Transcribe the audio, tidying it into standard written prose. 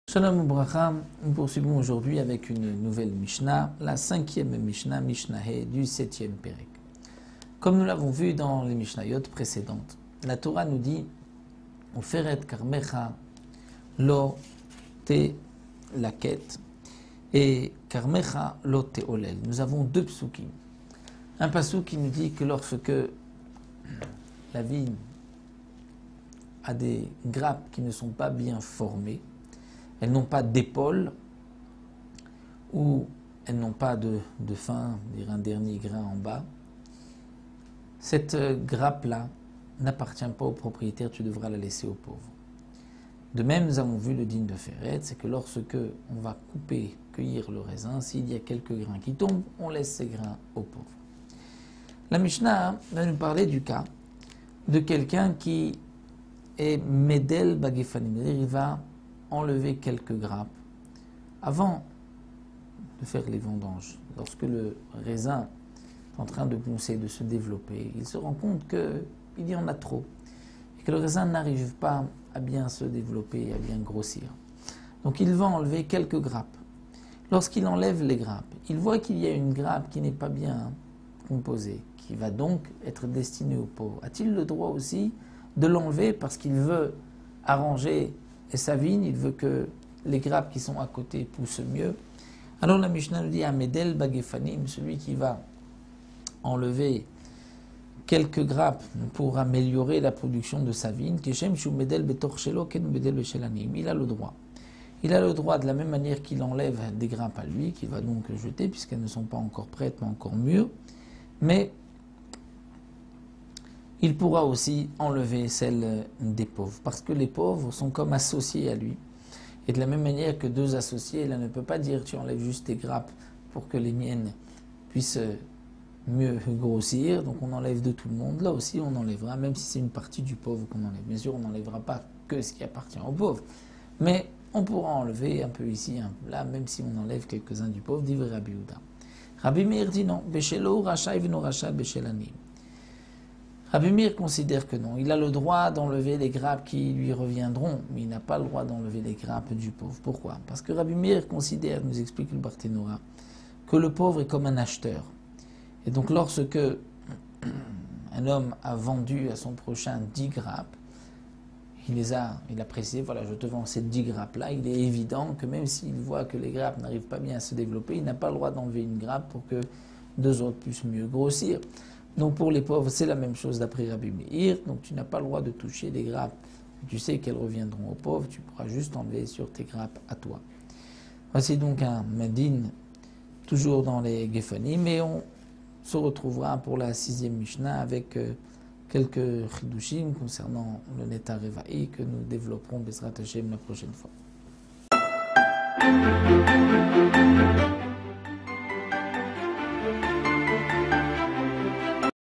Shalom Ubracha, nous poursuivons aujourd'hui avec une nouvelle Mishnah, la 5e Mishnah, Mishnah du 7e Perek. Comme nous l'avons vu dans les Mishnayot précédentes, la Torah nous dit « Uferet karmecha lo te laket » et « karmecha lo te olel ». Nous avons deux psukim. Un pasuk qui nous dit que lorsque la vigne a des grappes qui ne sont pas bien formées, elles n'ont pas d'épaule ou elles n'ont pas de fin, un dernier grain en bas. Cette grappe-là n'appartient pas au propriétaire, tu devras la laisser aux pauvres. De même, nous avons vu le din de Feret, c'est que lorsque on va couper, cueillir le raisin, s'il y a quelques grains qui tombent, on laisse ces grains aux pauvres. La Mishnah va nous parler du cas de quelqu'un qui est Medel Bagefanim, il va enlever quelques grappes avant de faire les vendanges. Lorsque le raisin est en train de pousser, de se développer, il se rend compte qu'il y en a trop et que le raisin n'arrive pas à bien se développer et à bien grossir. Donc il va enlever quelques grappes. Lorsqu'il enlève les grappes, il voit qu'il y a une grappe qui n'est pas bien composée, qui va donc être destinée aux pauvres. A-t-il le droit aussi de l'enlever parce qu'il veut arranger et sa vigne, il veut que les grappes qui sont à côté poussent mieux? Alors la Mishnah nous dit Amedel Bagefanim, celui qui va enlever quelques grappes pour améliorer la production de sa vigne, il a le droit. Il a le droit de la même manière qu'il enlève des grappes à lui, qu'il va donc jeter puisqu'elles ne sont pas encore prêtes, pas encore mûres, mais il pourra aussi enlever celles des pauvres, parce que les pauvres sont comme associés à lui. Et de la même manière que deux associés, elle ne peut pas dire tu enlèves juste tes grappes pour que les miennes puissent mieux grossir, donc on enlève de tout le monde. Là aussi on enlèvera, même si c'est une partie du pauvre qu'on enlève. Bien sûr on n'enlèvera pas que ce qui appartient aux pauvres, mais on pourra enlever un peu ici, un peu là, même si on enlève quelques-uns du pauvre, dit Rabbi Yehuda. Rabbi Meir dit non, Beshelo Racha Vino Racha Beshelani. Rabbi Meir considère que non, il a le droit d'enlever les grappes qui lui reviendront, mais il n'a pas le droit d'enlever les grappes du pauvre. Pourquoi? Parce que Rabbi Meir considère, nous explique le Barthénora, que le pauvre est comme un acheteur. Et donc lorsque un homme a vendu à son prochain 10 grappes, il a précisé, voilà, je te vends ces 10 grappes-là, il est évident que même s'il voit que les grappes n'arrivent pas bien à se développer, il n'a pas le droit d'enlever une grappe pour que deux autres puissent mieux grossir. Donc pour les pauvres, c'est la même chose d'après Rabbi Meir. Donc tu n'as pas le droit de toucher des grappes. Tu sais qu'elles reviendront aux pauvres, tu pourras juste enlever sur tes grappes à toi. Voici donc un Medin, toujours dans les Gefanim, mais on se retrouvera pour la 6e Mishnah avec quelques Chidushim concernant le Netar Revaï que nous développerons Bezrat Hashem la prochaine fois.